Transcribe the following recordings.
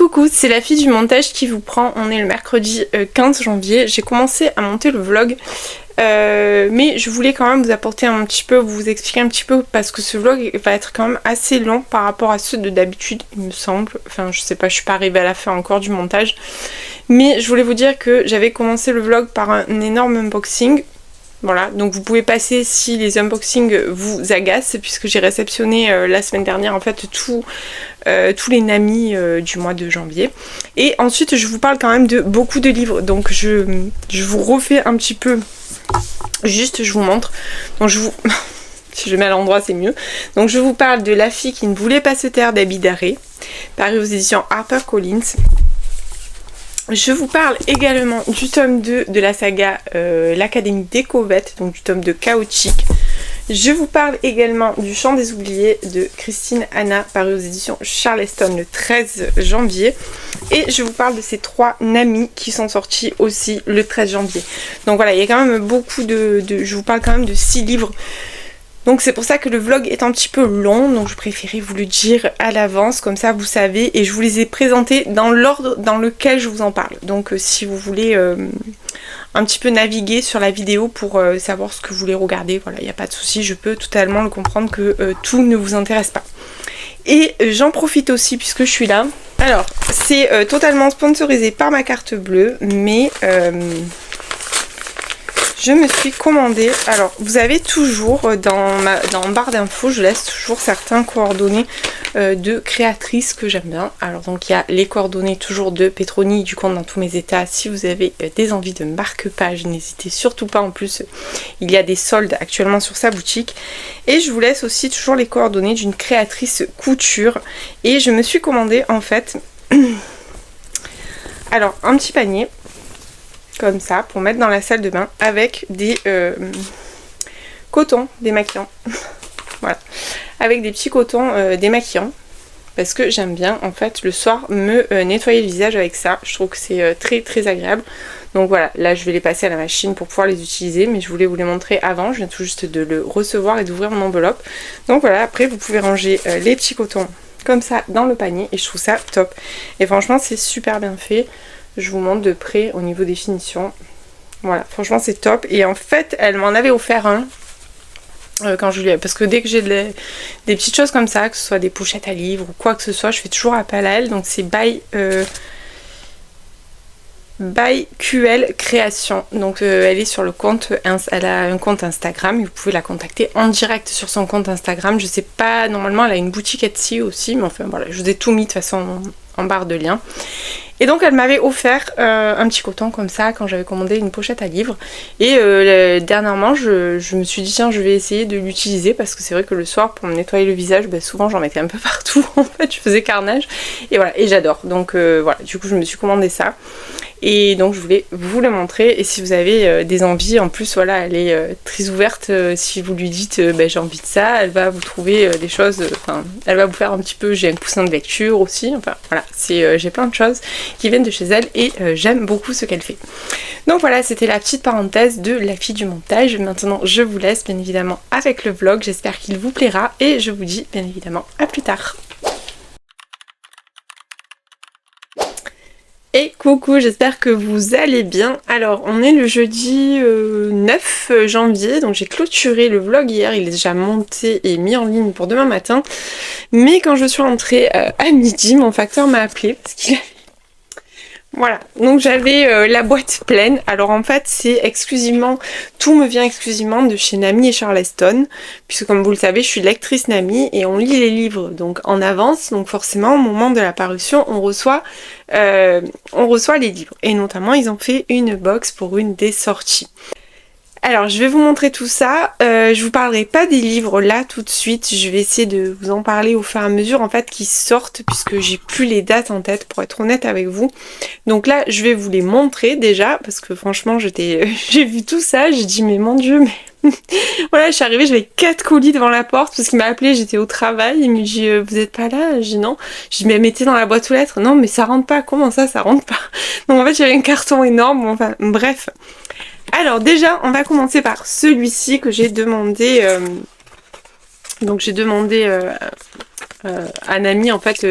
Coucou, c'est la fille du montage qui vous prend. On est le mercredi 15 janvier. J'ai commencé à monter le vlog. Mais je voulais quand même vous apporter un petit peu, vous expliquer un petit peu parce que ce vlog va être quand même assez long par rapport à ceux de d'habitude, il me semble. Enfin, je sais pas, je suis pas arrivée à la fin encore du montage. Mais je voulais vous dire que j'avais commencé le vlog par un énorme unboxing. Voilà, donc vous pouvez passer si les unboxings vous agacent, puisque j'ai réceptionné la semaine dernière en fait tous les Nami du mois de janvier. Et ensuite je vous parle quand même de beaucoup de livres, donc je vous refais un petit peu, juste je vous montre. Donc je vous... si je mets à l'endroit c'est mieux. Donc je vous parle de La fille qui ne voulait pas se taire d'Abby Darré, paru aux éditions HarperCollins. Je vous parle également du tome 2 de la saga L'Académie des Covettes, donc du tome de Chaotique. Je vous parle également du Chant des Oubliés de Christine Hanna, paru aux éditions Charleston le 13 janvier. Et je vous parle de ces 3 Nami qui sont sortis aussi le 13 janvier. Donc voilà, il y a quand même beaucoup je vous parle quand même de 6 livres. Donc c'est pour ça que le vlog est un petit peu long, donc je préférais vous le dire à l'avance, comme ça vous savez, et je vous les ai présentés dans l'ordre dans lequel je vous en parle. Donc si vous voulez un petit peu naviguer sur la vidéo pour savoir ce que vous voulez regarder, voilà, il n'y a pas de souci, je peux totalement le comprendre que tout ne vous intéresse pas. Et j'en profite aussi puisque je suis là. Alors, c'est totalement sponsorisé par ma carte bleue, mais... je me suis commandé, alors vous avez toujours dans barre d'infos, je laisse toujours certains coordonnées de créatrices que j'aime bien. Alors donc il y a les coordonnées toujours de Petroni du compte Dans Tous Mes États. Si vous avez des envies de marque-page, n'hésitez surtout pas, en plus il y a des soldes actuellement sur sa boutique. Et je vous laisse aussi toujours les coordonnées d'une créatrice couture. Et je me suis commandé en fait, alors un petit panier comme ça pour mettre dans la salle de bain avec des cotons démaquillants. Voilà, avec des petits cotons démaquillants parce que j'aime bien en fait le soir me nettoyer le visage avec ça. Je trouve que c'est très très agréable. Donc voilà, là je vais les passer à la machine pour pouvoir les utiliser, mais je voulais vous les montrer avant. Je viens tout juste de le recevoir et d'ouvrir mon enveloppe. Donc voilà, après vous pouvez ranger les petits cotons comme ça dans le panier et je trouve ça top. Et franchement c'est super bien fait. Je vous montre de près au niveau des finitions. Voilà, franchement c'est top. Et en fait, elle m'en avait offert un quand je lui ai... Parce que dès que j'ai des petites choses comme ça, que ce soit des pochettes à livres ou quoi que ce soit, je fais toujours appel à elle. Donc c'est by QL Création. Donc elle est sur le compte, elle a un compte Instagram et vous pouvez la contacter en direct sur son compte Instagram. Je sais pas, normalement elle a une boutique Etsy aussi, mais enfin voilà, je vous ai tout mis de toute façon en barre de lien. Et donc elle m'avait offert un petit coton comme ça quand j'avais commandé une pochette à livres. Et dernièrement je me suis dit tiens je vais essayer de l'utiliser parce que c'est vrai que le soir pour me nettoyer le visage, ben, souvent j'en mettais un peu partout en fait, je faisais carnage. Et voilà, et j'adore. Donc voilà, du coup je me suis commandé ça. Et donc je voulais vous le montrer et si vous avez des envies, en plus voilà elle est très ouverte, si vous lui dites ben, j'ai envie de ça, elle va vous trouver des choses, enfin elle va vous faire un petit peu, j'ai un coussin de lecture aussi, enfin voilà, j'ai plein de choses qui viennent de chez elle et j'aime beaucoup ce qu'elle fait. Donc voilà, c'était la petite parenthèse de la fille du montage. Maintenant je vous laisse bien évidemment avec le vlog, j'espère qu'il vous plaira et je vous dis bien évidemment à plus tard. Et coucou, j'espère que vous allez bien. Alors on est le jeudi 9 janvier, donc j'ai clôturé le vlog hier, il est déjà monté et mis en ligne pour demain matin. Mais quand je suis rentrée à midi, mon facteur m'a appelé parce qu'il avait... Voilà, donc j'avais la boîte pleine. Alors en fait c'est exclusivement, tout me vient exclusivement de chez Nami et Charleston, puisque comme vous le savez je suis lectrice Nami et on lit les livres donc en avance, donc forcément au moment de la parution on reçoit les livres. Et notamment ils ont fait une box pour une des sorties. Alors je vais vous montrer tout ça, je vous parlerai pas des livres là tout de suite, je vais essayer de vous en parler au fur et à mesure en fait qui sortent puisque j'ai plus les dates en tête pour être honnête avec vous. Donc là je vais vous les montrer déjà parce que franchement j'ai vu tout ça, j'ai dit mais mon dieu mais... voilà, je suis arrivée, j'avais 4 colis devant la porte parce qu'il m'a appelé, j'étais au travail, il me dit vous êtes pas là? J'ai dit non. J'ai dit mais mettez dans la boîte aux lettres. Non mais ça rentre pas, comment ça rentre pas? Donc en fait j'avais un carton énorme, enfin bref. Alors déjà on va commencer par celui-ci que j'ai demandé donc j'ai demandé à Nami en fait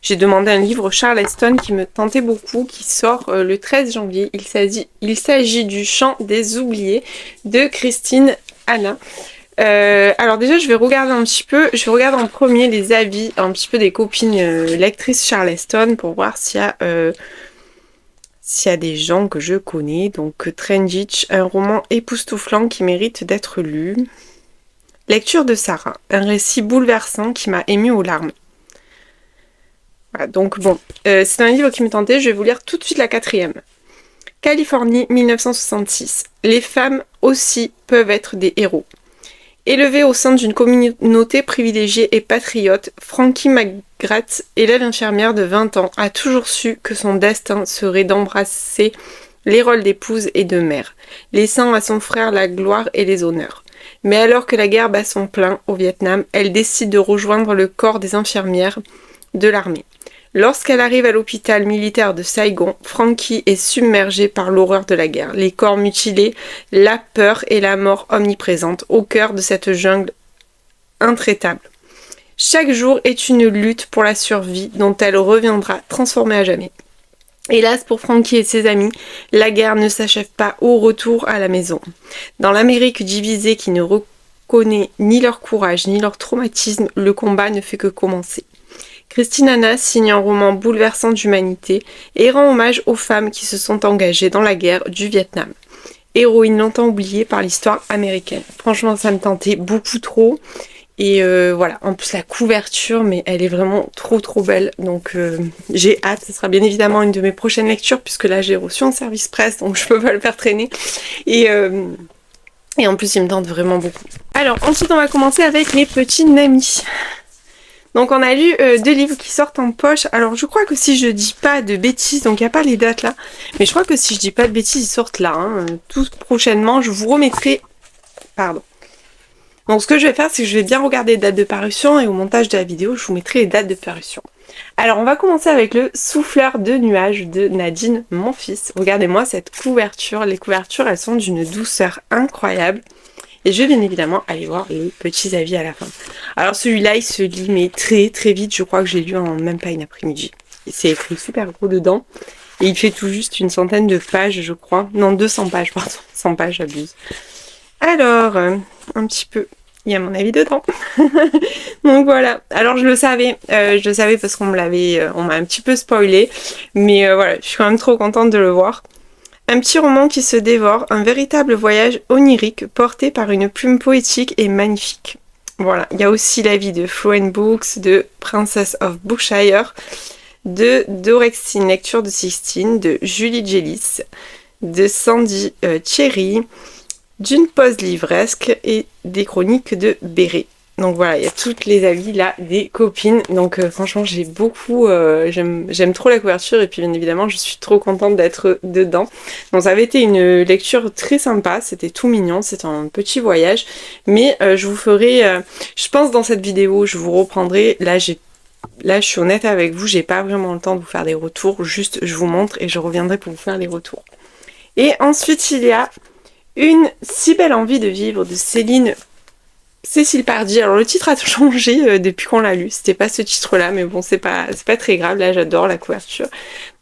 j'ai demandé un livre Charleston qui me tentait beaucoup, qui sort le 13 janvier. Il s'agit du Chant des oubliés de Christine Hanna. Alors déjà, je vais regarder un petit peu, je vais regarder en premier les avis un petit peu des copines lectrices Charleston pour voir s'il y a des gens que je connais. Donc Trenditch, un roman époustouflant qui mérite d'être lu. Lecture de Sarah, un récit bouleversant qui m'a émue aux larmes. Voilà, donc bon, c'est un livre qui me tentait, je vais vous lire tout de suite la 4e. Californie, 1966. Les femmes aussi peuvent être des héros. Élevée au sein d'une communauté privilégiée et patriote, Frankie McGrath, élève infirmière de 20 ans, a toujours su que son destin serait d'embrasser les rôles d'épouse et de mère, laissant à son frère la gloire et les honneurs. Mais alors que la guerre bat son plein au Vietnam, elle décide de rejoindre le corps des infirmières de l'armée. Lorsqu'elle arrive à l'hôpital militaire de Saigon, Frankie est submergée par l'horreur de la guerre, les corps mutilés, la peur et la mort omniprésentes au cœur de cette jungle intraitable. Chaque jour est une lutte pour la survie dont elle reviendra transformée à jamais. Hélas pour Frankie et ses amis, la guerre ne s'achève pas au retour à la maison. Dans l'Amérique divisée qui ne reconnaît ni leur courage ni leur traumatisme, le combat ne fait que commencer. Christine Hanna signe un roman bouleversant d'humanité et rend hommage aux femmes qui se sont engagées dans la guerre du Vietnam. Héroïne longtemps oubliée par l'histoire américaine. Franchement, ça me tentait beaucoup trop. Et voilà, en plus la couverture, mais elle est vraiment trop belle. Donc j'ai hâte, ce sera bien évidemment une de mes prochaines lectures, puisque là j'ai reçu un service presse, donc je peux pas le faire traîner. Et en plus il me tente vraiment beaucoup. Alors ensuite on va commencer avec mes petits namis. Donc on a lu 2 livres qui sortent en poche. Alors je crois que si je dis pas de bêtises, donc il n'y a pas les dates là, mais je crois que si je dis pas de bêtises, ils sortent là. Tout prochainement, je vous remettrai... Pardon. Donc ce que je vais faire, c'est que je vais bien regarder les dates de parution et au montage de la vidéo, je vous mettrai les dates de parution. Alors on va commencer avec le Souffleur de nuages de Nadine Monfils. Regardez-moi cette couverture. Les couvertures, elles sont d'une douceur incroyable. Et je vais bien évidemment aller voir les petits avis à la fin. Alors celui-là, il se lit mais très vite. Je crois que j'ai lu en même pas une après-midi. C'est écrit super gros dedans. Et il fait tout juste une centaine de pages, je crois. Non, 200 pages, pardon. 100 pages, j'abuse. Alors, un petit peu... Il y a mon avis dedans. Donc voilà. Alors je le savais parce qu'on m'a un petit peu spoilé. Mais voilà, je suis quand même trop contente de le voir. Un petit roman qui se dévore, un véritable voyage onirique porté par une plume poétique et magnifique. Voilà, il y a aussi la vie de Flo Books, de Princess of Bookshire, de Dorexine Lecture de Sixtine, de Julie Jellis, de Sandy Thierry, d'une pause livresque et des chroniques de Béret. Donc voilà, il y a toutes les avis là des copines. Donc franchement, j'ai beaucoup... j'aime trop la couverture et puis bien évidemment, je suis trop contente d'être dedans. Donc ça avait été une lecture très sympa, c'était tout mignon, c'était un petit voyage. Mais je vous ferai... je pense dans cette vidéo, je vous reprendrai... Là, je suis honnête avec vous, j'ai pas vraiment le temps de vous faire des retours. Juste, je vous montre et je reviendrai pour vous faire les retours. Et ensuite, il y a Une si belle envie de vivre de Cécile Pardy. Alors le titre a changé depuis qu'on l'a lu, c'était pas ce titre là, mais bon c'est pas très grave, là j'adore la couverture.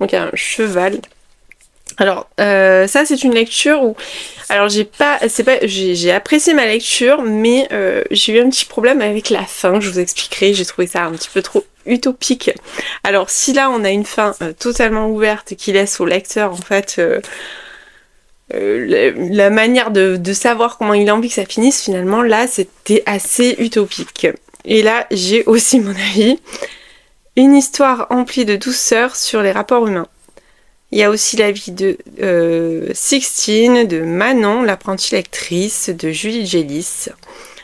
Donc il y a un cheval. Alors ça c'est une lecture où... Alors j'ai apprécié ma lecture, mais j'ai eu un petit problème avec la fin, je vous expliquerai, j'ai trouvé ça un petit peu trop utopique. Alors si là on a une fin totalement ouverte qui laisse au lecteur en fait... la manière de savoir comment il a envie que ça finisse, finalement là c'était assez utopique. Et là j'ai aussi mon avis. Une histoire emplie de douceur sur les rapports humains. Il y a aussi la vie de Sixtine, de Manon, l'apprentie lectrice, de Julie Jellis.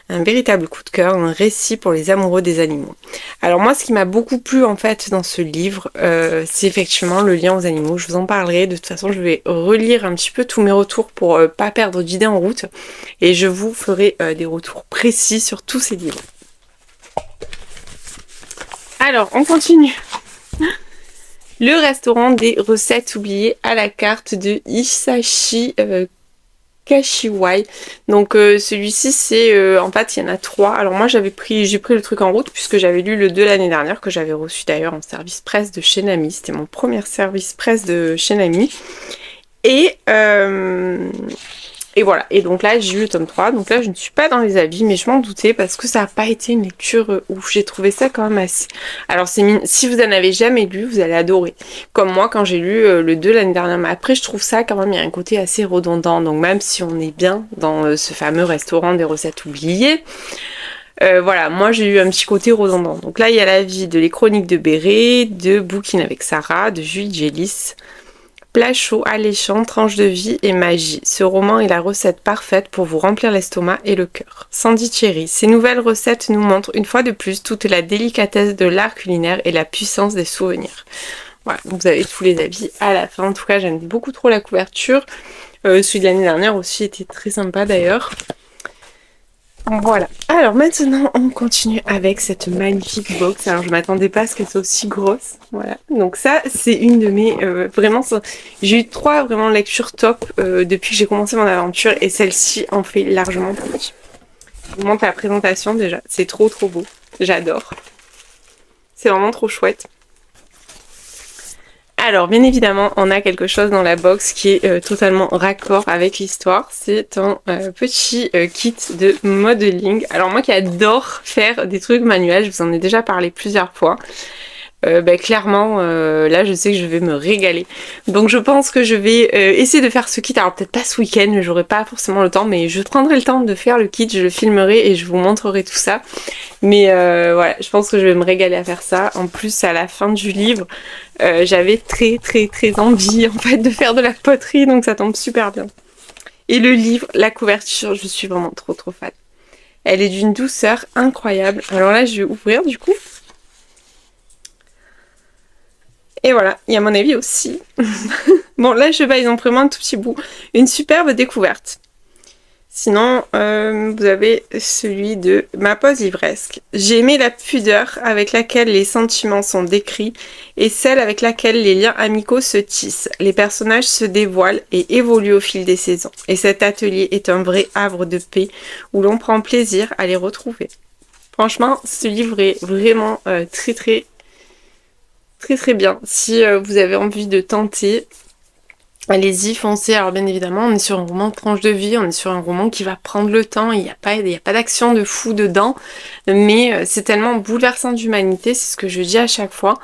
Un véritable coup de cœur, un récit pour les amoureux des animaux. Alors moi, ce qui m'a beaucoup plu en fait dans ce livre, c'est effectivement le lien aux animaux. Je vous en parlerai. De toute façon, je vais relire un petit peu tous mes retours pour pas perdre d'idées en route. Et je vous ferai des retours précis sur tous ces livres. Alors, on continue. Le restaurant des recettes oubliées à la carte de Hisashi Kashiwai. Donc celui-ci c'est en fait il y en a 3. Alors moi j'ai pris le truc en route puisque j'avais lu le 2 l'année dernière, que j'avais reçu d'ailleurs en service presse de chez Nami. C'était mon premier service presse de chez Nami. Et voilà, et donc là j'ai eu le tome 3, donc là je ne suis pas dans les avis, mais je m'en doutais parce que ça n'a pas été une lecture ouf, j'ai trouvé ça quand même assez... Alors si vous en avez jamais lu, vous allez adorer, comme moi quand j'ai lu le 2 l'année dernière, mais après je trouve ça quand même, il y a un côté assez redondant, donc même si on est bien dans ce fameux restaurant des recettes oubliées, voilà, moi j'ai eu un petit côté redondant. Donc là il y a la vie de Les Chroniques de Béré, de Bouquin avec Sarah, de Julie Gélis, Plat chaud, alléchant, tranche de vie et magie. Ce roman est la recette parfaite pour vous remplir l'estomac et le cœur. Sandy Thierry, ces nouvelles recettes nous montrent une fois de plus toute la délicatesse de l'art culinaire et la puissance des souvenirs. Voilà, donc vous avez tous les avis à la fin. En tout cas, j'aime beaucoup trop la couverture. Celui de l'année dernière aussi était très sympa d'ailleurs. Voilà. Alors maintenant, on continue avec cette magnifique box. Alors je m'attendais pas à ce qu'elle soit aussi grosse. Voilà. Donc ça, c'est une de mes... vraiment, j'ai eu 3 vraiment lectures top depuis que j'ai commencé mon aventure. Et celle-ci en fait largement partie. Je vous montre la présentation déjà. C'est trop trop beau. J'adore. C'est vraiment trop chouette. Alors, bien évidemment, on a quelque chose dans la box qui est totalement raccord avec l'histoire. C'est un petit kit de modeling. Alors, moi qui adore faire des trucs manuels, je vous en ai déjà parlé plusieurs fois. Clairement, là, je sais que je vais me régaler. Donc, je pense que je vais essayer de faire ce kit. Alors, peut-être pas ce week-end, j'aurai pas forcément le temps, mais je prendrai le temps de faire le kit, je le filmerai et je vous montrerai tout ça. Mais voilà, je pense que je vais me régaler à faire ça. En plus, à la fin du livre, j'avais très envie en fait de faire de la poterie, donc ça tombe super bien. Et le livre, la couverture, je suis vraiment trop fan. Elle est d'une douceur incroyable. Alors là, je vais ouvrir du coup. Et voilà, il y a mon avis aussi. Bon, là, je vais, ils ont pris un tout petit bout. Une superbe découverte. Sinon, vous avez celui de Ma pause ivresque. J'ai aimé la pudeur avec laquelle les sentiments sont décrits et celle avec laquelle les liens amicaux se tissent. Les personnages se dévoilent et évoluent au fil des saisons. Et cet atelier est un vrai havre de paix où l'on prend plaisir à les retrouver. Franchement, ce livre est vraiment très bien. Si vous avez envie de tenter, allez-y, foncez. Alors bien évidemment, on est sur un roman de tranche de vie, on est sur un roman qui va prendre le temps, il n'y a pas d'action de fou dedans, mais c'est tellement bouleversant d'humanité, c'est ce que je dis à chaque fois.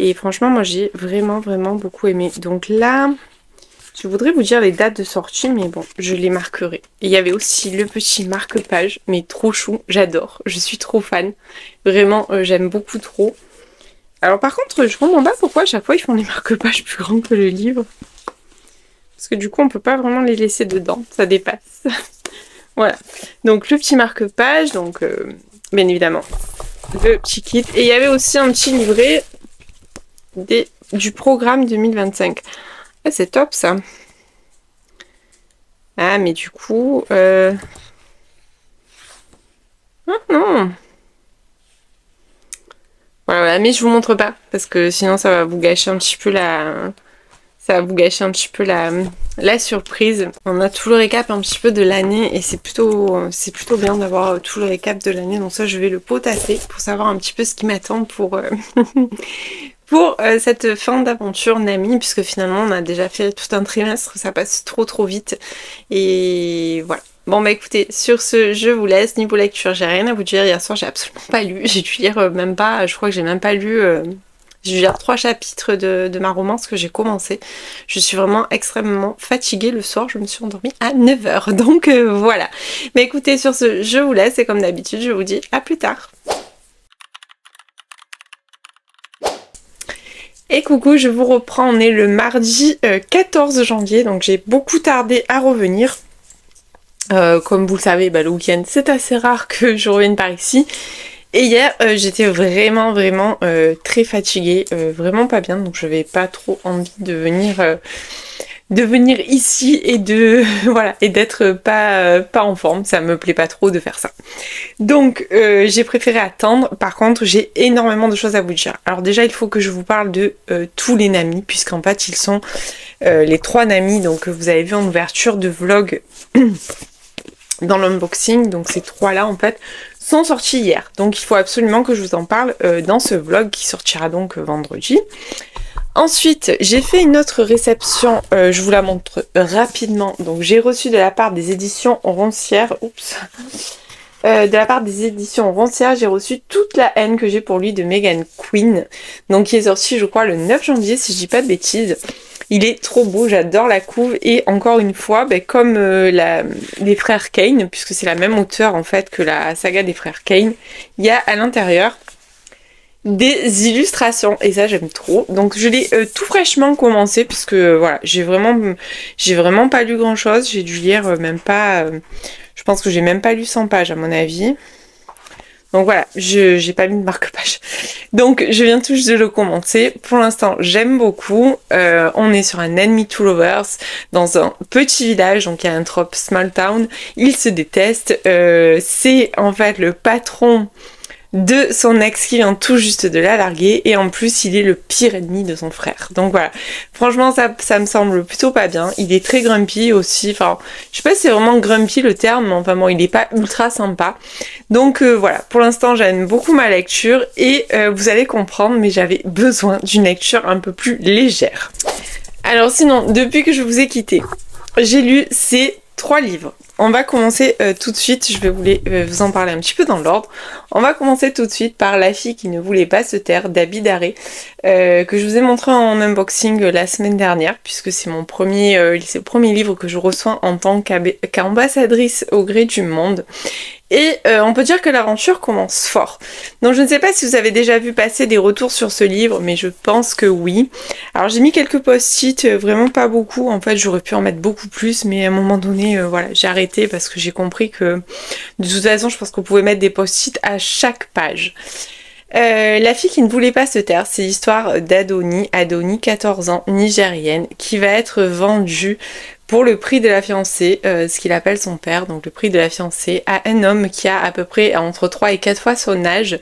Et franchement, moi j'ai vraiment beaucoup aimé. Donc là, je voudrais vous dire les dates de sortie, mais bon, je les marquerai. Et il y avait aussi le petit marque-page, mais trop chou, j'adore, je suis trop fan. Vraiment, j'aime beaucoup trop. Alors par contre, je comprends pas pourquoi à chaque fois ils font des marque-pages plus grands que le livre. Parce que du coup, on peut pas vraiment les laisser dedans, ça dépasse. Voilà. Donc le petit marque-page, donc bien évidemment, le petit kit. Et il y avait aussi un petit livret du programme 2025. Ah, c'est top ça. Ah, mais du coup... Ah non. Voilà, mais je vous montre pas, parce que sinon ça va vous gâcher un petit peu la surprise. On a tout le récap un petit peu de l'année et c'est plutôt bien d'avoir tout le récap de l'année. Donc ça, je vais le potasser pour savoir un petit peu ce qui m'attend pour cette fin d'aventure Nami, puisque finalement on a déjà fait tout un trimestre, ça passe trop vite. Et voilà. Bon bah écoutez, sur ce, je vous laisse. Niveau lecture, j'ai rien à vous dire. Hier soir, j'ai absolument pas lu. J'ai dû lire même pas, je crois que j'ai même pas lu... J'ai dû lire 3 chapitres de ma romance que j'ai commencé. Je suis vraiment extrêmement fatiguée le soir. Je me suis endormie à 9h. Donc voilà. Mais écoutez, sur ce, je vous laisse. Et comme d'habitude, je vous dis à plus tard. Et coucou, je vous reprends. On est le mardi 14 janvier. Donc j'ai beaucoup tardé à revenir. Comme vous le savez, le week-end, c'est assez rare que je revienne par ici. Et hier, j'étais vraiment très fatiguée, vraiment pas bien, donc je n'avais pas trop envie de venir de venir ici et de voilà et d'être pas en forme. Ça me plaît pas trop de faire ça. Donc j'ai préféré attendre. Par contre, j'ai énormément de choses à vous dire. Alors déjà, il faut que je vous parle de tous les Nami, puisqu'en fait ils sont les 3 Nami, donc vous avez vu en ouverture de vlog dans l'unboxing. Donc ces 3 là en fait sont sortis hier. Donc il faut absolument que je vous en parle dans ce vlog qui sortira donc vendredi. Ensuite, j'ai fait une autre réception, je vous la montre rapidement. Donc j'ai reçu de la part des éditions Roncière, de la part des éditions Roncière, j'ai reçu toute la haine que j'ai pour lui de Megan Queen. Donc qui est sorti je crois le 9 janvier si je dis pas de bêtises. Il est trop beau, j'adore la couve et encore une fois, comme les frères Kane, puisque c'est la même auteure en fait que la saga des frères Kane, il y a à l'intérieur des illustrations et ça j'aime trop. Donc je l'ai tout fraîchement commencé puisque voilà, j'ai vraiment pas lu grand chose, j'ai dû lire même pas je pense que j'ai même pas lu 100 pages à mon avis. Donc voilà, j'ai pas mis de marque-page. Donc je viens tout juste de le commencer. Pour l'instant, j'aime beaucoup. On est sur un Enemy to Lovers dans un petit village, donc il y a un trope small town. Ils se détestent. C'est en fait le patron de son ex qui vient tout juste de la larguer et en plus il est le pire ennemi de son frère. Donc voilà, franchement ça me semble plutôt pas bien. Il est très grumpy aussi, enfin je sais pas si c'est vraiment grumpy le terme, mais enfin bon il est pas ultra sympa. Donc voilà, pour l'instant j'aime beaucoup ma lecture et vous allez comprendre, mais j'avais besoin d'une lecture un peu plus légère. Alors sinon, depuis que je vous ai quitté, j'ai lu ces 3 livres. On va commencer tout de suite, je vais vous en parler un petit peu dans l'ordre. On va commencer tout de suite par La fille qui ne voulait pas se taire d'Abby Daré, que je vous ai montré en unboxing la semaine dernière, puisque c'est le premier livre que je reçois en tant qu'ambassadrice au gré du monde. Et on peut dire que l'aventure commence fort. Donc je ne sais pas si vous avez déjà vu passer des retours sur ce livre, mais je pense que oui. Alors j'ai mis quelques post-it, vraiment pas beaucoup. En fait j'aurais pu en mettre beaucoup plus, mais à un moment donné, voilà, j'ai arrêté parce que j'ai compris que de toute façon je pense qu'on pouvait mettre des post-it à chaque page. La fille qui ne voulait pas se taire, c'est l'histoire d'Adoni, 14 ans, nigérienne, qui va être vendue pour le prix de la fiancée, ce qu'il appelle son père, donc le prix de la fiancée, à un homme qui a à peu près entre 3 et 4 fois son âge,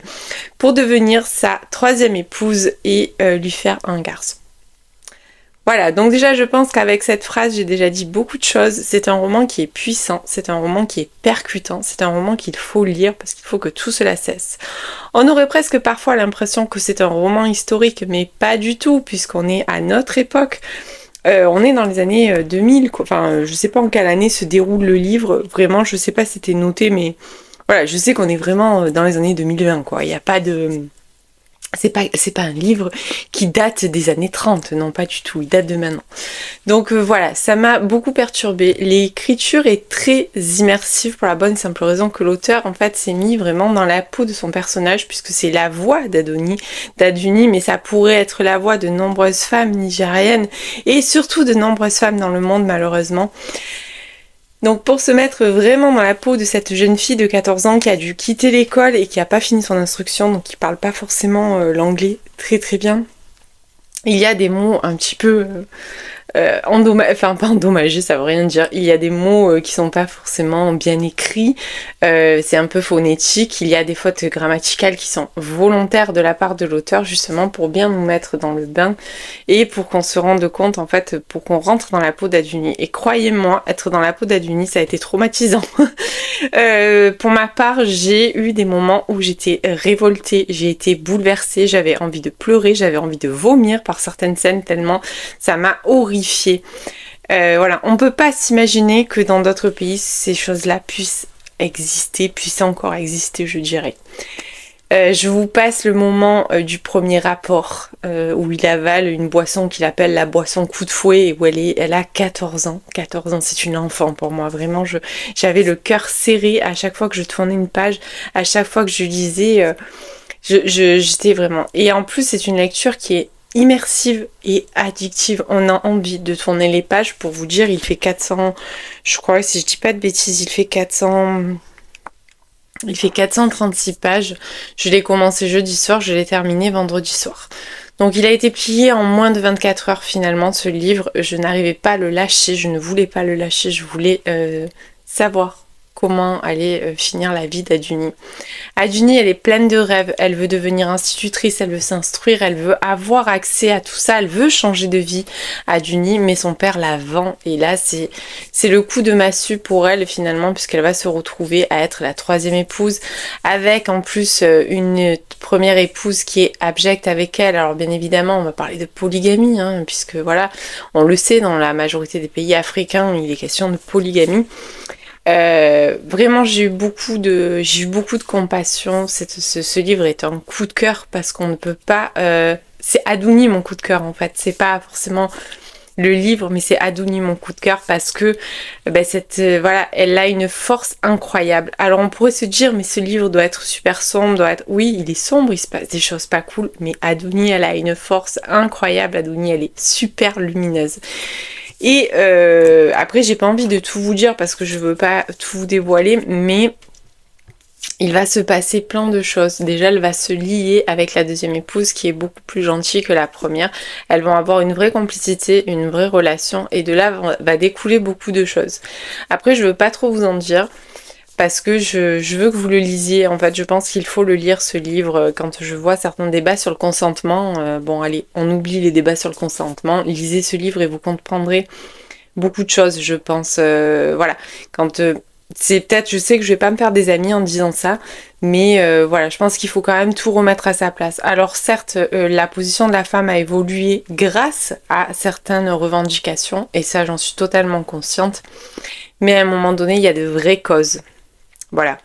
pour devenir sa 3e épouse et lui faire un garçon. Voilà, donc déjà je pense qu'avec cette phrase j'ai déjà dit beaucoup de choses. C'est un roman qui est puissant, c'est un roman qui est percutant, c'est un roman qu'il faut lire parce qu'il faut que tout cela cesse. On aurait presque parfois l'impression que c'est un roman historique, mais pas du tout, puisqu'on est à notre époque. On est dans les années 2000, quoi. Enfin je sais pas en quelle année se déroule le livre, vraiment je sais pas si c'était noté, mais voilà, je sais qu'on est vraiment dans les années 2020 quoi, il n'y a pas de... C'est pas un livre qui date des années 30, non pas du tout, il date de maintenant. Donc voilà, ça m'a beaucoup perturbée. L'écriture est très immersive pour la bonne et simple raison que l'auteur en fait s'est mis vraiment dans la peau de son personnage, puisque c'est la voix d'Aduni, mais ça pourrait être la voix de nombreuses femmes nigériennes et surtout de nombreuses femmes dans le monde malheureusement. Donc pour se mettre vraiment dans la peau de cette jeune fille de 14 ans qui a dû quitter l'école et qui n'a pas fini son instruction, donc qui parle pas forcément l'anglais très très bien, il y a des mots un petit peu pas endommagés, ça veut rien dire. Il y a des mots qui sont pas forcément bien écrits, c'est un peu phonétique, il y a des fautes grammaticales qui sont volontaires de la part de l'auteur justement pour bien nous mettre dans le bain et pour qu'on se rende compte en fait, pour qu'on rentre dans la peau d'Aduni. Et croyez-moi, être dans la peau d'Aduni ça a été traumatisant. Pour ma part, j'ai eu des moments où j'étais révoltée, j'ai été bouleversée, j'avais envie de pleurer, j'avais envie de vomir par certaines scènes tellement ça m'a horrifiée. Voilà, on peut pas s'imaginer que dans d'autres pays ces choses-là puissent encore exister, je dirais. Je vous passe le moment du premier rapport où il avale une boisson qu'il appelle la boisson coup de fouet et où elle a 14 ans. 14 ans, c'est une enfant pour moi. Vraiment, j'avais le cœur serré à chaque fois que je tournais une page, à chaque fois que je lisais. J'étais vraiment... Et en plus, c'est une lecture qui est immersive et addictive. On a envie de tourner les pages. Pour vous dire, il fait 400... Je crois, si je dis pas de bêtises, il fait 436 pages. Je l'ai commencé jeudi soir, je l'ai terminé vendredi soir. Donc il a été plié en moins de 24 heures finalement ce livre. Je n'arrivais pas à le lâcher, je ne voulais pas le lâcher, je voulais savoir comment allait finir la vie d'Aduni. Aduni, elle est pleine de rêves, elle veut devenir institutrice, elle veut s'instruire, elle veut avoir accès à tout ça, elle veut changer de vie, Aduni, mais son père la vend. Et là, c'est le coup de massue pour elle finalement, puisqu'elle va se retrouver à être la 3e épouse, avec en plus une première épouse qui est abjecte avec elle. Alors bien évidemment, on va parler de polygamie, hein, puisque voilà, on le sait, dans la majorité des pays africains, il est question de polygamie. Vraiment j'ai eu beaucoup de compassion. Ce livre est un coup de cœur parce qu'on ne peut pas c'est Aduni mon coup de cœur en fait, c'est pas forcément le livre mais c'est Aduni mon coup de cœur parce que voilà, elle a une force incroyable. Alors on pourrait se dire mais ce livre doit être super sombre, oui il est sombre, il se passe des choses pas cool, mais Aduni elle a une force incroyable. Aduni elle est super lumineuse. Et après j'ai pas envie de tout vous dire parce que je veux pas tout vous dévoiler, mais il va se passer plein de choses. Déjà elle va se lier avec la 2e épouse qui est beaucoup plus gentille que la première. Elles vont avoir une vraie complicité, une vraie relation et de là va découler beaucoup de choses. Après je veux pas trop vous en dire parce que je veux que vous le lisiez. En fait, je pense qu'il faut le lire, ce livre. Quand je vois certains débats sur le consentement, bon allez, on oublie les débats sur le consentement, lisez ce livre et vous comprendrez beaucoup de choses, je pense. Voilà, quand c'est peut-être, je sais que je vais pas me faire des amis en disant ça, mais voilà, je pense qu'il faut quand même tout remettre à sa place. Alors certes, la position de la femme a évolué grâce à certaines revendications, et ça j'en suis totalement consciente, mais à un moment donné, il y a de vraies causes. Voilà.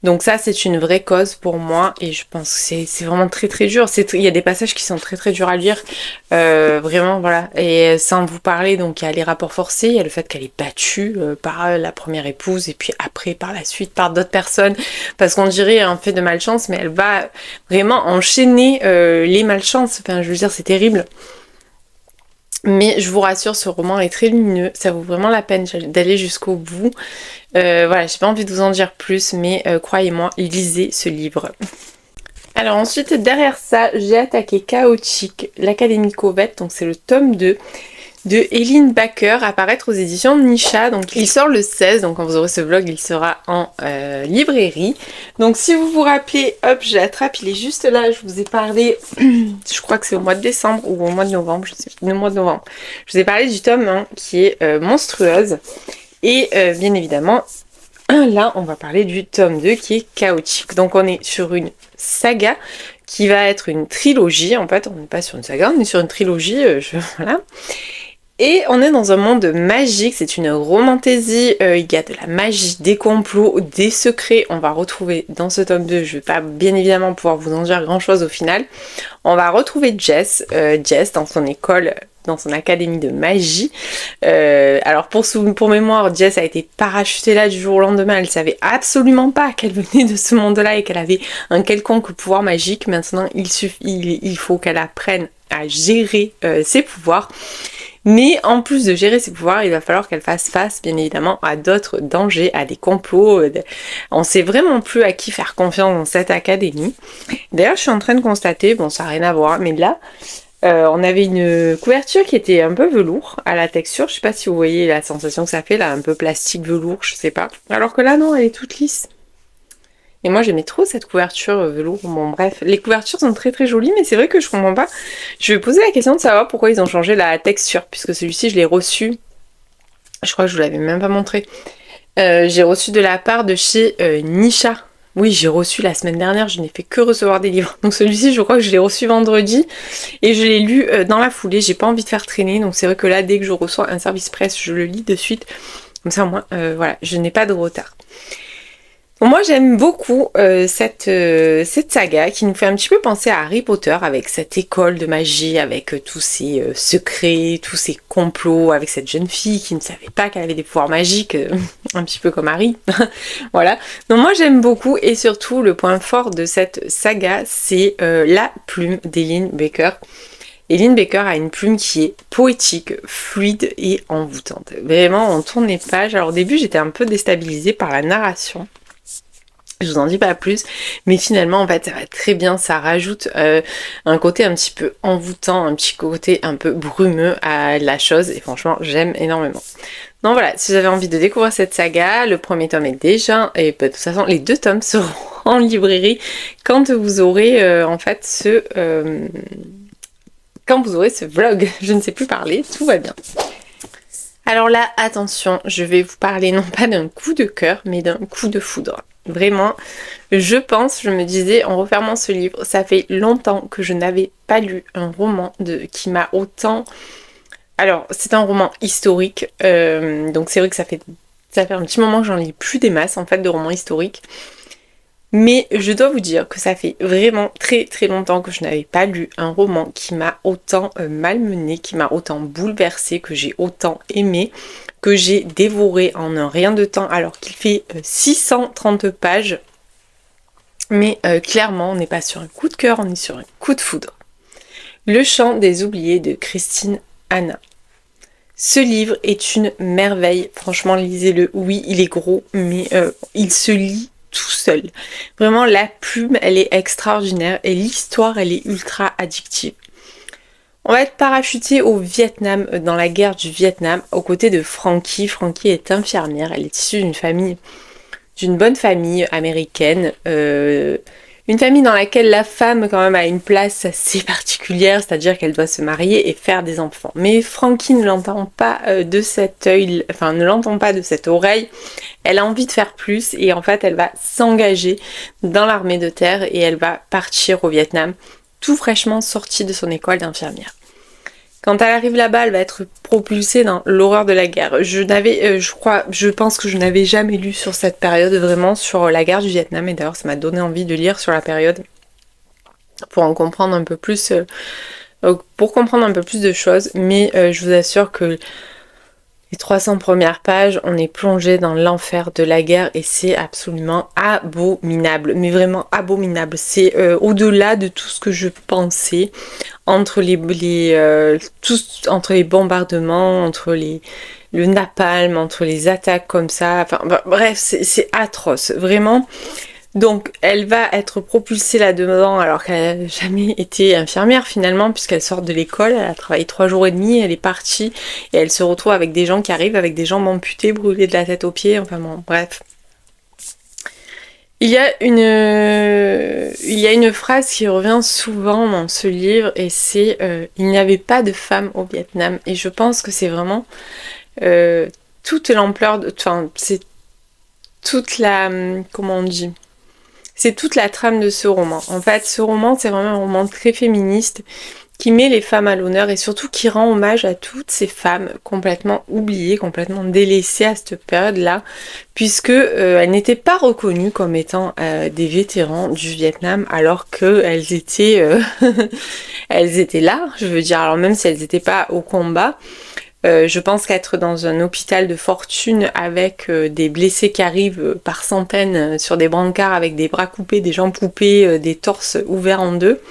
Donc ça, c'est une vraie cause pour moi et je pense que c'est vraiment très très dur. Il y a des passages qui sont très très durs à lire. Vraiment, voilà. Et sans vous parler, donc il y a les rapports forcés, il y a le fait qu'elle est battue par la première épouse et puis après, par la suite, par d'autres personnes. Parce qu'on dirait un fait de malchance, mais elle va vraiment enchaîner les malchances. Enfin, je veux dire, c'est terrible. Mais je vous rassure, ce roman est très lumineux, ça vaut vraiment la peine d'aller jusqu'au bout. Voilà, j'ai pas envie de vous en dire plus, mais croyez-moi, lisez ce livre. Alors ensuite, derrière ça, j'ai attaqué Chaotique, l'Académie Covette, donc c'est le tome 2 de Eileen Baker, à paraître aux éditions Nisha. Donc il sort le 16, donc quand vous aurez ce vlog, il sera en librairie. Donc si vous vous rappelez, hop, je l'attrape, il est juste là, je vous ai parlé, je crois que c'est au mois de décembre ou au mois de novembre, je sais, le mois de novembre. Je vous ai parlé du tome 1 qui est monstrueuse. Et bien évidemment, là on va parler du tome 2 qui est chaotique. Donc on est sur une saga qui va être une trilogie. En fait, on n'est pas sur une saga, on est sur une trilogie, voilà. Et on est dans un monde magique, c'est une romantasy, il y a de la magie, des complots, des secrets, on va retrouver dans ce tome 2, je vais pas bien évidemment pouvoir vous en dire grand chose au final. On va retrouver Jess dans son école, dans son académie de magie. Alors pour mémoire, Jess a été parachutée là du jour au lendemain, elle savait absolument pas qu'elle venait de ce monde-là et qu'elle avait un quelconque pouvoir magique. Maintenant il faut qu'elle apprenne à gérer ses pouvoirs. Mais en plus de gérer ses pouvoirs, il va falloir qu'elle fasse face, bien évidemment, à d'autres dangers, à des complots. On sait vraiment plus à qui faire confiance dans cette académie. D'ailleurs, je suis en train de constater, bon, ça n'a rien à voir, mais là, on avait une couverture qui était un peu velours à la texture. Je sais pas si vous voyez la sensation que ça fait, là, un peu plastique velours, je sais pas. Alors que là, non, elle est toute lisse. Et moi j'aimais trop cette couverture velours. Bon bref, les couvertures sont très très jolies, mais c'est vrai que je comprends pas. Je vais poser la question de savoir pourquoi ils ont changé la texture, puisque celui-ci je l'ai reçu. Je crois que je vous l'avais même pas montré. J'ai reçu de la part de chez Nisha. Oui, j'ai reçu la semaine dernière, je n'ai fait que recevoir des livres. Donc celui-ci, je crois que je l'ai reçu vendredi et je l'ai lu dans la foulée. J'ai pas envie de faire traîner, donc c'est vrai que là, dès que je reçois un service presse, je le lis de suite. Comme ça, au moins, voilà, je n'ai pas de retard. Moi j'aime beaucoup cette saga qui nous fait un petit peu penser à Harry Potter avec cette école de magie, avec tous ces secrets, tous ces complots, avec cette jeune fille qui ne savait pas qu'elle avait des pouvoirs magiques, un petit peu comme Harry. Voilà. Donc moi j'aime beaucoup et surtout le point fort de cette saga c'est la plume d'Eileen Baker. Eileen Baker a une plume qui est poétique, fluide et envoûtante. Vraiment on tourne les pages. Alors au début j'étais un peu déstabilisée par la narration. Je vous en dis pas plus, mais finalement en fait ça va très bien, ça rajoute un côté un petit peu envoûtant, un petit côté un peu brumeux à la chose et franchement j'aime énormément. Donc voilà, si vous avez envie de découvrir cette saga, le premier tome est déjà, et de toute façon les 2 tomes seront en librairie quand vous aurez en fait quand vous aurez ce vlog. Je ne sais plus parler, tout va bien. Alors là, attention, je vais vous parler non pas d'un coup de cœur, mais d'un coup de foudre. Vraiment, je me disais en refermant ce livre, ça fait longtemps que je n'avais pas lu un roman qui m'a autant... Alors, c'est un roman historique, donc c'est vrai que ça fait un petit moment que j'en lis plus des masses en fait de romans historiques. Mais je dois vous dire que ça fait vraiment très très longtemps que je n'avais pas lu un roman qui m'a autant malmenée, qui m'a autant bouleversée, que j'ai autant aimé, que j'ai dévoré en un rien de temps alors qu'il fait 630 pages. Mais clairement, on n'est pas sur un coup de cœur, on est sur un coup de foudre. Le chant des oubliés de Christine Hanna. Ce livre est une merveille, franchement lisez-le. Oui, il est gros, mais il se lit tout seul. Vraiment, la plume, elle est extraordinaire et l'histoire, elle est ultra addictive. On va être parachuté au Vietnam, dans la guerre du Vietnam, aux côtés de Frankie. Frankie est infirmière, elle est issue d'une bonne famille américaine, une famille dans laquelle la femme quand même a une place assez particulière, c'est-à-dire qu'elle doit se marier et faire des enfants. Mais Frankie ne l'entend pas de cet œil, enfin ne l'entend pas de cette oreille. Elle a envie de faire plus et en fait elle va s'engager dans l'armée de terre et elle va partir au Vietnam, tout fraîchement sortie de son école d'infirmière. Quand elle arrive là-bas, elle va être propulsée dans l'horreur de la guerre. Je pense que je n'avais jamais lu sur cette période vraiment sur la guerre du Vietnam et d'ailleurs ça m'a donné envie de lire sur la période pour en comprendre un peu plus, pour comprendre un peu plus de choses. Mais je vous assure que les 300 premières pages, on est plongé dans l'enfer de la guerre et c'est absolument abominable, mais vraiment abominable. C'est au-delà de tout ce que je pensais entre les bombardements, entre le napalm, entre les attaques comme ça. Enfin bref, c'est atroce, vraiment. Donc elle va être propulsée là-dedans alors qu'elle n'a jamais été infirmière finalement puisqu'elle sort de l'école, elle a travaillé 3 jours et demi, elle est partie et elle se retrouve avec des gens qui arrivent avec des jambes amputées, brûlées de la tête aux pieds, enfin bon bref. Il y a une phrase qui revient souvent dans ce livre et c'est il n'y avait pas de femmes au Vietnam et je pense que c'est vraiment toute l'ampleur, enfin c'est toute la, comment on dit, c'est toute la trame de ce roman. En fait, ce roman, c'est vraiment un roman très féministe qui met les femmes à l'honneur et surtout qui rend hommage à toutes ces femmes complètement oubliées, complètement délaissées à cette période-là, puisque elles n'étaient pas reconnues comme étant des vétérans du Vietnam, alors qu'elles étaient, elles étaient là, je veux dire, alors même si elles n'étaient pas au combat. Je pense qu'être dans un hôpital de fortune avec des blessés qui arrivent par centaines sur des brancards avec des bras coupés, des jambes coupées, des torses ouverts en deux,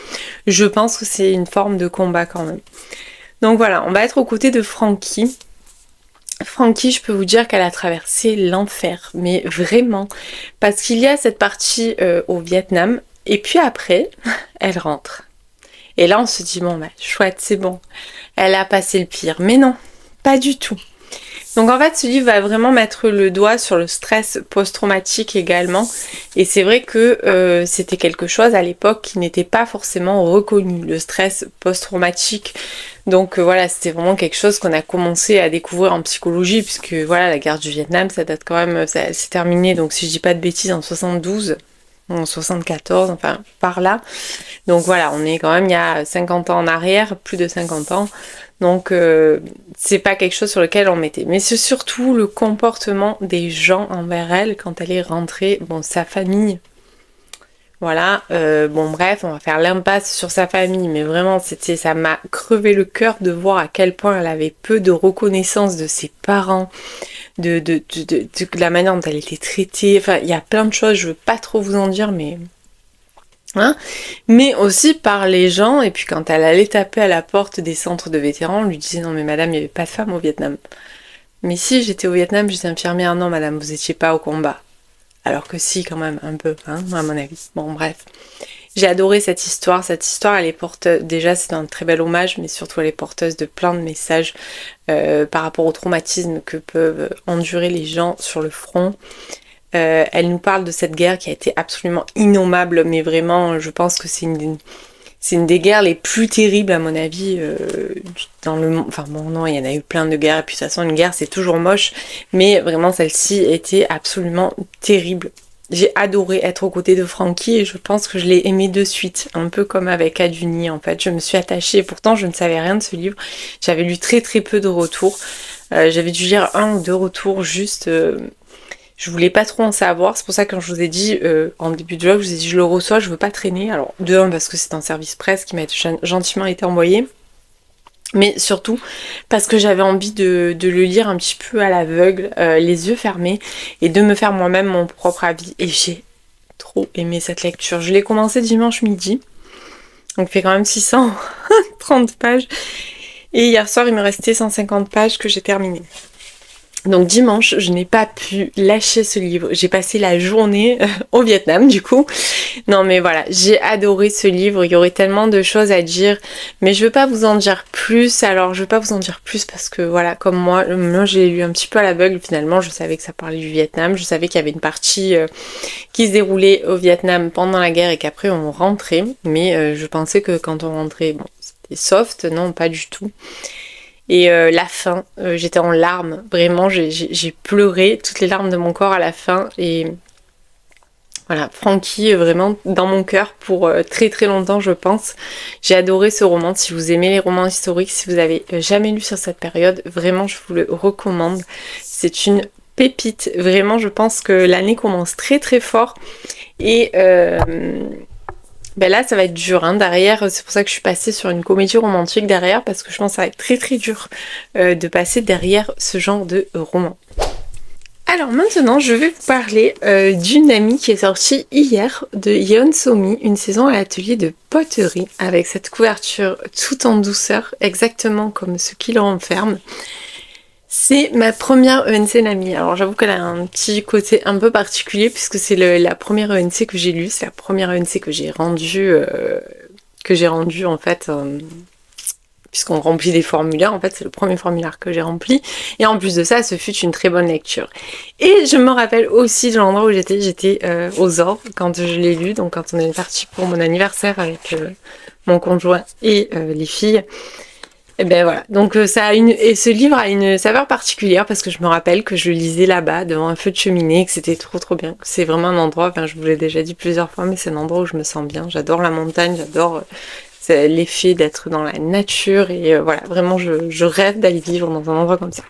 je pense que c'est une forme de combat quand même. Donc voilà, on va être aux côtés de Frankie. Frankie, je peux vous dire qu'elle a traversé l'enfer, mais vraiment, parce qu'il y a cette partie au Vietnam, et puis après, elle rentre. Et là, on se dit, bon, bah, chouette, c'est bon, elle a passé le pire. Mais non, pas du tout. Donc en fait, ce livre va vraiment mettre le doigt sur le stress post-traumatique également. Et c'est vrai que c'était quelque chose à l'époque qui n'était pas forcément reconnu, le stress post-traumatique. Donc voilà, c'était vraiment quelque chose qu'on a commencé à découvrir en psychologie, puisque voilà, la guerre du Vietnam, ça date quand même, ça s'est terminé, donc si je dis pas de bêtises, en 72, en 74, enfin par là. Donc voilà, on est quand même il y a 50 ans en arrière, plus de 50 ans. Donc c'est pas quelque chose sur lequel on mettait. Mais c'est surtout le comportement des gens envers elle quand elle est rentrée. Bon, sa famille. Voilà, bon bref, on va faire l'impasse sur sa famille, mais vraiment ça m'a crevé le cœur de voir à quel point elle avait peu de reconnaissance de ses parents, de la manière dont elle était traitée. Enfin, il y a plein de choses, je veux pas trop vous en dire, mais... Hein, mais aussi par les gens, et puis quand elle allait taper à la porte des centres de vétérans, on lui disait non mais madame, il n'y avait pas de femmes au Vietnam. Mais si, j'étais au Vietnam, j'étais infirmière. Non madame, vous étiez pas au combat. Alors que si, quand même, un peu, hein, à mon avis. Bon, bref. J'ai adoré cette histoire. Cette histoire, elle est porteuse. Déjà, c'est un très bel hommage, mais surtout, elle est porteuse de plein de messages par rapport au traumatisme que peuvent endurer les gens sur le front. Elle nous parle de cette guerre qui a été absolument innommable, mais vraiment, je pense que c'est une des guerres les plus terribles, à mon avis, dans le monde. Enfin bon, non, il y en a eu plein de guerres, et puis de toute façon, une guerre, c'est toujours moche, mais vraiment, celle-ci était absolument terrible. J'ai adoré être aux côtés de Frankie, et je pense que je l'ai aimé de suite, un peu comme avec Aduni, en fait. Je me suis attachée, pourtant, je ne savais rien de ce livre. J'avais lu très très peu de retours. J'avais dû lire 1 ou 2 retours, juste... je voulais pas trop en savoir, c'est pour ça que quand je vous ai dit en début de vlog, je vous ai dit je le reçois, je veux pas traîner. Alors de un parce que c'est un service presse qui m'a gentiment été envoyé, mais surtout parce que j'avais envie de le lire un petit peu à l'aveugle, les yeux fermés, et de me faire moi-même mon propre avis. Et j'ai trop aimé cette lecture. Je l'ai commencé dimanche midi, donc il fait quand même 630 pages. Et hier soir il me restait 150 pages que j'ai terminé. Donc dimanche, je n'ai pas pu lâcher ce livre. J'ai passé la journée au Vietnam du coup. Non mais voilà, j'ai adoré ce livre. Il y aurait tellement de choses à dire. Mais je veux pas vous en dire plus. Alors je veux pas vous en dire plus parce que voilà, comme moi j'ai lu un petit peu à l'aveugle finalement. Je savais que ça parlait du Vietnam. Je savais qu'il y avait une partie qui se déroulait au Vietnam pendant la guerre et qu'après on rentrait. Mais je pensais que quand on rentrait, bon, c'était soft. Non, pas du tout. Et la fin, j'étais en larmes, vraiment, j'ai pleuré toutes les larmes de mon corps à la fin. Et voilà, Frankie, vraiment dans mon cœur pour très très longtemps, je pense. J'ai adoré ce roman. Si vous aimez les romans historiques, si vous avez jamais lu sur cette période, vraiment, je vous le recommande. C'est une pépite. Vraiment, je pense que l'année commence très très fort. Et... ben là ça va être dur hein. Derrière, c'est pour ça que je suis passée sur une comédie romantique derrière, parce que je pense que ça va être très très dur de passer derrière ce genre de roman. Alors maintenant je vais vous parler d'une amie qui est sortie hier de Yeon So-mi, une saison à l'atelier de poterie, avec cette couverture tout en douceur, exactement comme ce qui le renferme. C'est ma première ENC Nami. Alors j'avoue qu'elle a un petit côté un peu particulier puisque c'est la première ENC que j'ai lue, c'est la première ENC que j'ai rendue en fait, puisqu'on remplit des formulaires, en fait c'est le premier formulaire que j'ai rempli, et en plus de ça, ce fut une très bonne lecture. Et je me rappelle aussi de l'endroit où j'étais aux Ors quand je l'ai lu, donc quand on est parti pour mon anniversaire avec mon conjoint et les filles. Et ben voilà, donc et ce livre a une saveur particulière parce que je me rappelle que je le lisais là-bas devant un feu de cheminée, que c'était trop trop bien. C'est vraiment un endroit, enfin je vous l'ai déjà dit plusieurs fois, mais c'est un endroit où je me sens bien. J'adore la montagne, j'adore l'effet d'être dans la nature et voilà, vraiment je rêve d'aller vivre dans un endroit comme ça.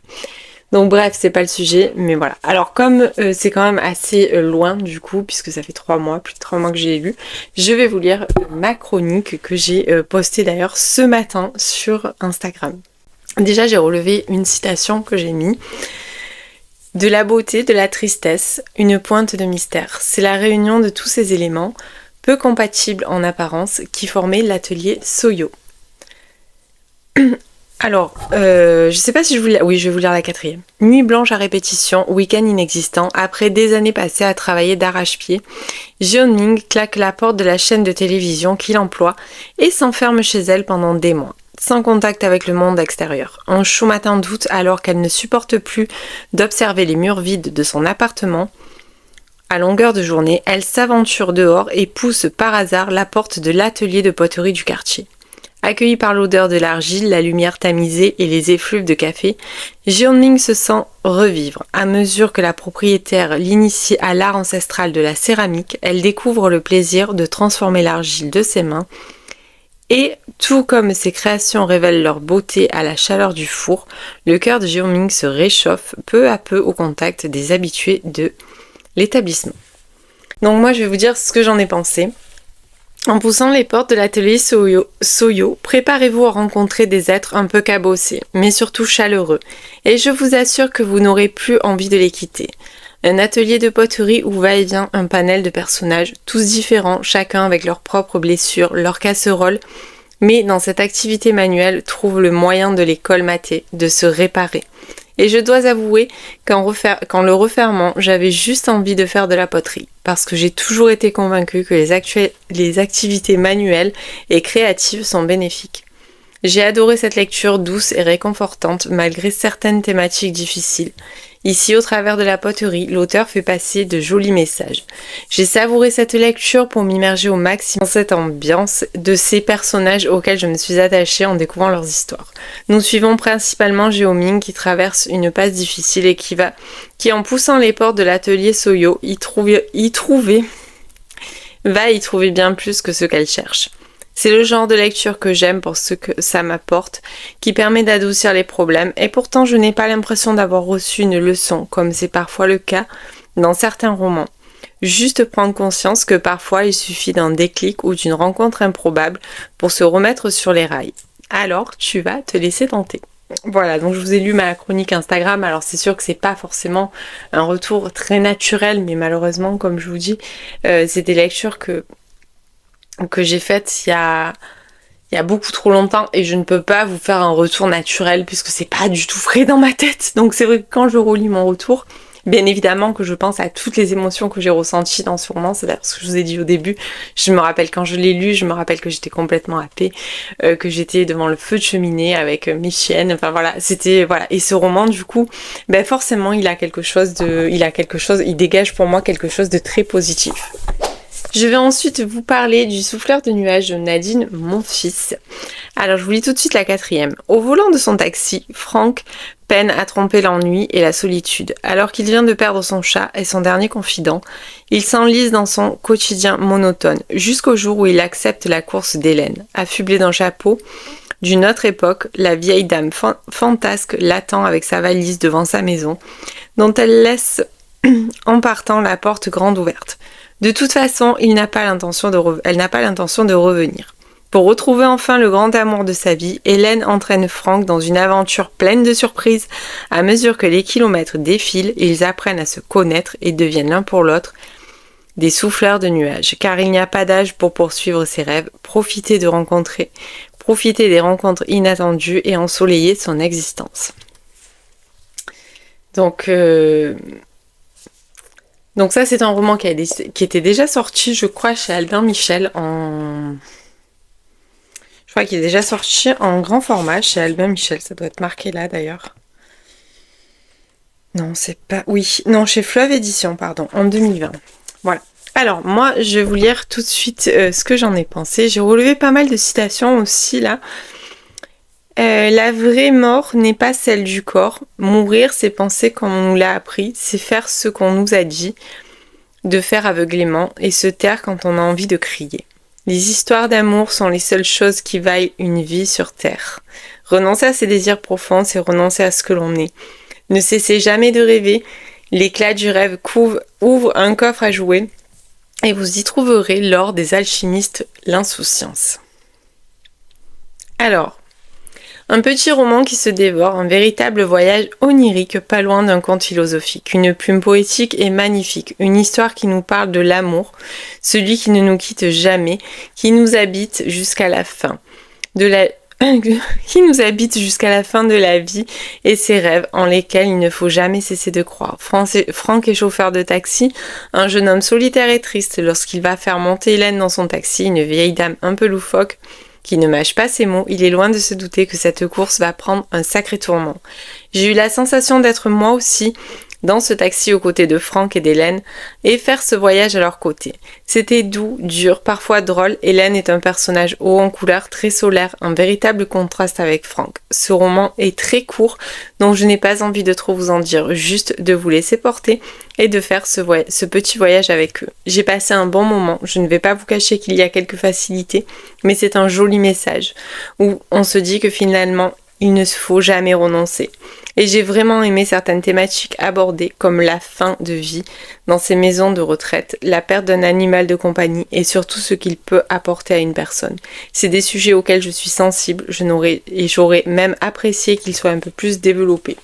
Donc bref, c'est pas le sujet, mais voilà. Alors comme c'est quand même assez loin du coup, puisque ça fait 3 mois, plus de 3 mois que j'ai lu, je vais vous lire ma chronique que j'ai postée d'ailleurs ce matin sur Instagram. Déjà, j'ai relevé une citation que j'ai mis. De la beauté, de la tristesse, une pointe de mystère. C'est la réunion de tous ces éléments, peu compatibles en apparence, qui formaient l'atelier Soyo. Alors, je sais pas si je vous lire... Oui, je vais vous lire la 4e. Nuit blanche à répétition, week-end inexistant, après des années passées à travailler d'arrache-pied, Jeonming claque la porte de la chaîne de télévision qu'il emploie et s'enferme chez elle pendant des mois, sans contact avec le monde extérieur. Un chaud matin d'août, alors qu'elle ne supporte plus d'observer les murs vides de son appartement, à longueur de journée, elle s'aventure dehors et pousse par hasard la porte de l'atelier de poterie du quartier. Accueillie par l'odeur de l'argile, la lumière tamisée et les effluves de café, Jeonming se sent revivre. À mesure que la propriétaire l'initie à l'art ancestral de la céramique, elle découvre le plaisir de transformer l'argile de ses mains et, tout comme ses créations révèlent leur beauté à la chaleur du four, le cœur de Jeonming se réchauffe peu à peu au contact des habitués de l'établissement. Donc moi je vais vous dire ce que j'en ai pensé. En poussant les portes de l'atelier Soyo, préparez-vous à rencontrer des êtres un peu cabossés, mais surtout chaleureux, et je vous assure que vous n'aurez plus envie de les quitter. Un atelier de poterie où va-et-vient un panel de personnages, tous différents, chacun avec leurs propres blessures, leurs casseroles, mais dans cette activité manuelle, trouve le moyen de les colmater, de se réparer. Et je dois avouer qu'en le refermant, j'avais juste envie de faire de la poterie, parce que j'ai toujours été convaincue que les activités manuelles et créatives sont bénéfiques. J'ai adoré cette lecture douce et réconfortante malgré certaines thématiques difficiles. Ici, au travers de la poterie, l'auteur fait passer de jolis messages. J'ai savouré cette lecture pour m'immerger au maximum dans cette ambiance de ces personnages auxquels je me suis attachée en découvrant leurs histoires. Nous suivons principalement Jeoming qui traverse une passe difficile et qui en poussant les portes de l'atelier Soyo, va y trouver bien plus que ce qu'elle cherche. C'est le genre de lecture que j'aime pour ce que ça m'apporte, qui permet d'adoucir les problèmes, et pourtant je n'ai pas l'impression d'avoir reçu une leçon, comme c'est parfois le cas dans certains romans. Juste prendre conscience que parfois il suffit d'un déclic ou d'une rencontre improbable pour se remettre sur les rails. Alors tu vas te laisser tenter. Voilà, donc je vous ai lu ma chronique Instagram, alors c'est sûr que c'est pas forcément un retour très naturel, mais malheureusement, comme je vous dis, c'est des lectures que j'ai faite il y a beaucoup trop longtemps et je ne peux pas vous faire un retour naturel puisque c'est pas du tout frais dans ma tête. Donc c'est vrai que quand je relis mon retour, bien évidemment que je pense à toutes les émotions que j'ai ressenties dans ce roman. C'est ce que je vous ai dit au début. Je me rappelle quand je l'ai lu, je me rappelle que j'étais complètement happée, que j'étais devant le feu de cheminée avec mes chiennes. Enfin voilà, c'était voilà. Et ce roman du coup, ben forcément il dégage pour moi quelque chose de très positif. Je vais ensuite vous parler du Souffleur de nuages de Nadine Monfils. Alors je vous lis tout de suite la 4e. Au volant de son taxi, Frank peine à tromper l'ennui et la solitude. Alors qu'il vient de perdre son chat et son dernier confident, il s'enlise dans son quotidien monotone, jusqu'au jour où il accepte la course d'Hélène. Affublée d'un chapeau d'une autre époque, la vieille dame fantasque l'attend avec sa valise devant sa maison, dont elle laisse en partant la porte grande ouverte. De toute façon, elle n'a pas l'intention de revenir. Pour retrouver enfin le grand amour de sa vie, Hélène entraîne Frank dans une aventure pleine de surprises. À mesure que les kilomètres défilent, ils apprennent à se connaître et deviennent l'un pour l'autre des souffleurs de nuages. Car il n'y a pas d'âge pour poursuivre ses rêves, profiter des rencontres inattendues et ensoleiller son existence. Donc ça, c'est un roman qui était déjà sorti, je crois, chez Albin Michel Je crois qu'il est déjà sorti en grand format chez Albin Michel. Ça doit être marqué là, d'ailleurs. Non, c'est pas... Oui, non, chez Fleuve Édition, pardon, en 2020. Voilà. Alors, moi, je vais vous lire tout de suite ce que j'en ai pensé. J'ai relevé pas mal de citations aussi, là. La vraie mort n'est pas celle du corps. Mourir, c'est penser comme on nous l'a appris, c'est faire ce qu'on nous a dit de faire aveuglément et se taire quand on a envie de crier. Les histoires d'amour sont les seules choses qui vaillent une vie sur terre. Renoncer à ses désirs profonds, c'est renoncer à ce que l'on est. Ne cessez jamais de rêver. L'éclat du rêve ouvre un coffre à jouer et vous y trouverez l'or des alchimistes, l'insouciance. Alors, un petit roman qui se dévore, un véritable voyage onirique pas loin d'un conte philosophique. Une plume poétique et magnifique, une histoire qui nous parle de l'amour, celui qui ne nous quitte jamais, qui nous habite jusqu'à la fin de la vie et ses rêves en lesquels il ne faut jamais cesser de croire. Franck est chauffeur de taxi, un jeune homme solitaire et triste lorsqu'il va faire monter Hélène dans son taxi, une vieille dame un peu loufoque, qui ne mâche pas ses mots, il est loin de se douter que cette course va prendre un sacré tourment. J'ai eu la sensation d'être moi aussi dans ce taxi aux côtés de Franck et d'Hélène et faire ce voyage à leur côté. C'était doux, dur, parfois drôle. Hélène est un personnage haut en couleur, très solaire, un véritable contraste avec Franck. Ce roman est très court, donc je n'ai pas envie de trop vous en dire, juste de vous laisser porter et de faire ce petit voyage avec eux. J'ai passé un bon moment, je ne vais pas vous cacher qu'il y a quelques facilités, mais c'est un joli message où on se dit que finalement, il ne faut jamais renoncer. Et j'ai vraiment aimé certaines thématiques abordées comme la fin de vie dans ces maisons de retraite, la perte d'un animal de compagnie et surtout ce qu'il peut apporter à une personne. C'est des sujets auxquels je suis sensible, j'aurais même apprécié qu'ils soient un peu plus développés.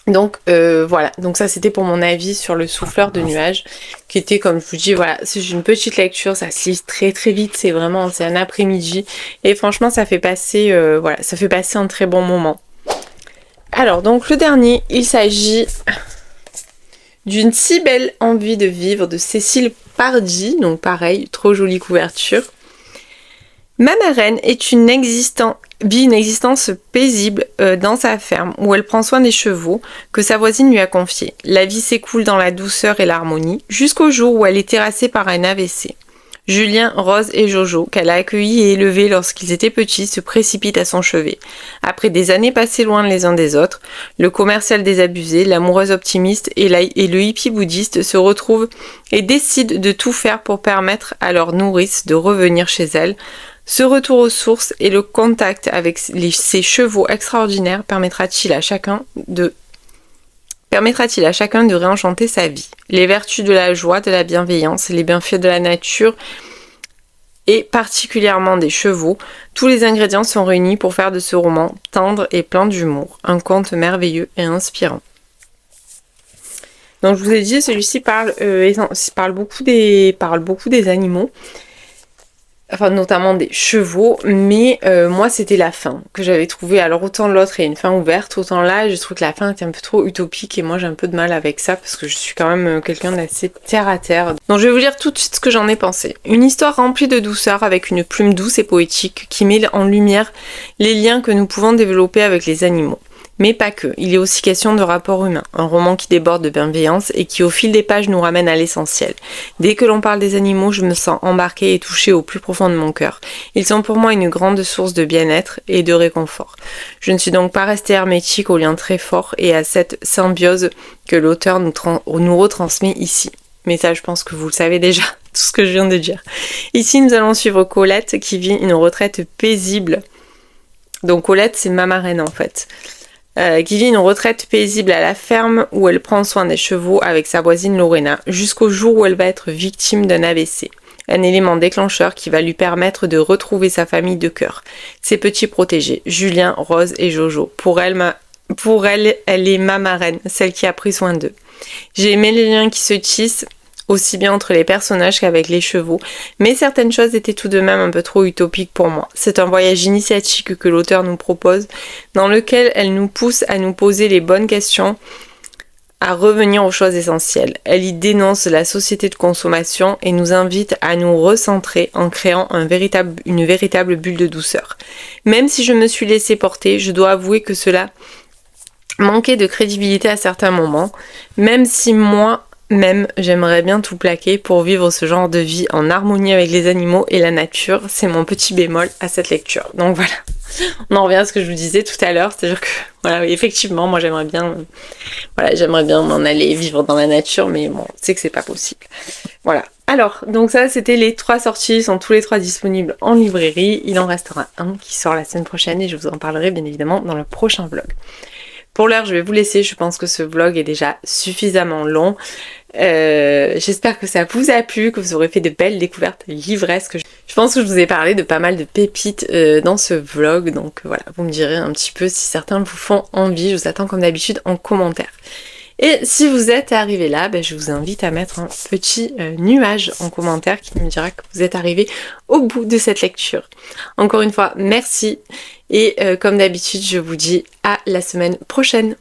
Donc voilà, donc ça c'était pour mon avis sur le souffleur de nuages, qui était, comme je vous dis, voilà, c'est une petite lecture, ça se lit très très vite, c'est un après-midi, et franchement ça fait passer un très bon moment. Alors donc le dernier, il s'agit d'une si belle envie de vivre de Cécile Pardy, donc pareil, trop jolie couverture. Ma marraine vit une existence paisible dans sa ferme où elle prend soin des chevaux que sa voisine lui a confiés. La vie s'écoule dans la douceur et l'harmonie jusqu'au jour où elle est terrassée par un AVC. Julien, Rose et Jojo, qu'elle a accueillis et élevés lorsqu'ils étaient petits, se précipitent à son chevet. Après des années passées loin les uns des autres, le commercial désabusé, l'amoureuse optimiste et le hippie bouddhiste se retrouvent et décident de tout faire pour permettre à leur nourrice de revenir chez elle. Ce retour aux sources et le contact avec ces chevaux extraordinaires permettra-t-il à chacun de réenchanter sa vie? Les vertus de la joie, de la bienveillance, les bienfaits de la nature et particulièrement des chevaux, tous les ingrédients sont réunis pour faire de ce roman tendre et plein d'humour, un conte merveilleux et inspirant. Donc je vous ai dit, celui-ci parle beaucoup des animaux. Enfin notamment des chevaux, mais moi c'était la fin que j'avais trouvée. Alors autant l'autre est une fin ouverte, autant là je trouve que la fin était un peu trop utopique et moi j'ai un peu de mal avec ça parce que je suis quand même quelqu'un d'assez terre à terre. Donc je vais vous dire tout de suite ce que j'en ai pensé. Une histoire remplie de douceur avec une plume douce et poétique qui met en lumière les liens que nous pouvons développer avec les animaux. Mais pas que, il est aussi question de rapport humain, un roman qui déborde de bienveillance et qui au fil des pages nous ramène à l'essentiel. Dès que l'on parle des animaux, je me sens embarquée et touchée au plus profond de mon cœur. Ils sont pour moi une grande source de bien-être et de réconfort. Je ne suis donc pas restée hermétique aux liens très forts et à cette symbiose que l'auteur nous retransmet ici. Mais ça, je pense que vous le savez déjà, tout ce que je viens de dire. Ici, nous allons suivre Colette qui vit une retraite paisible. Donc Colette, c'est ma marraine en fait. Qui vit une retraite paisible à la ferme où elle prend soin des chevaux avec sa voisine Lorena jusqu'au jour où elle va être victime d'un AVC. Un élément déclencheur qui va lui permettre de retrouver sa famille de cœur. Ses petits protégés, Julien, Rose et Jojo. Pour elle, elle est ma marraine, celle qui a pris soin d'eux. J'ai aimé les liens qui se tissent aussi bien entre les personnages qu'avec les chevaux, mais certaines choses étaient tout de même un peu trop utopiques pour moi. C'est un voyage initiatique que l'auteur nous propose, dans lequel elle nous pousse à nous poser les bonnes questions, à revenir aux choses essentielles. Elle y dénonce la société de consommation et nous invite à nous recentrer en créant une véritable bulle de douceur. Même si je me suis laissée porter, je dois avouer que cela manquait de crédibilité à certains moments, même si moi-même, j'aimerais bien tout plaquer pour vivre ce genre de vie en harmonie avec les animaux et la nature. C'est mon petit bémol à cette lecture. Donc voilà, on en revient à ce que je vous disais tout à l'heure, c'est-à-dire que voilà, oui, effectivement, moi j'aimerais bien m'en aller vivre dans la nature, mais bon, c'est que c'est pas possible. Voilà. Alors, donc ça, c'était les 3 sorties, ils sont tous les 3 disponibles en librairie. Il en restera un qui sort la semaine prochaine et je vous en parlerai bien évidemment dans le prochain vlog. Pour l'heure, je vais vous laisser. Je pense que ce vlog est déjà suffisamment long. J'espère que ça vous a plu, que vous aurez fait de belles découvertes livresques. Je pense que je vous ai parlé de pas mal de pépites dans ce vlog. Donc voilà, vous me direz un petit peu si certains vous font envie. Je vous attends comme d'habitude en commentaire. Et si vous êtes arrivé là, je vous invite à mettre un petit nuage en commentaire qui me dira que vous êtes arrivé au bout de cette lecture. Encore une fois, merci. Et comme d'habitude, je vous dis à la semaine prochaine.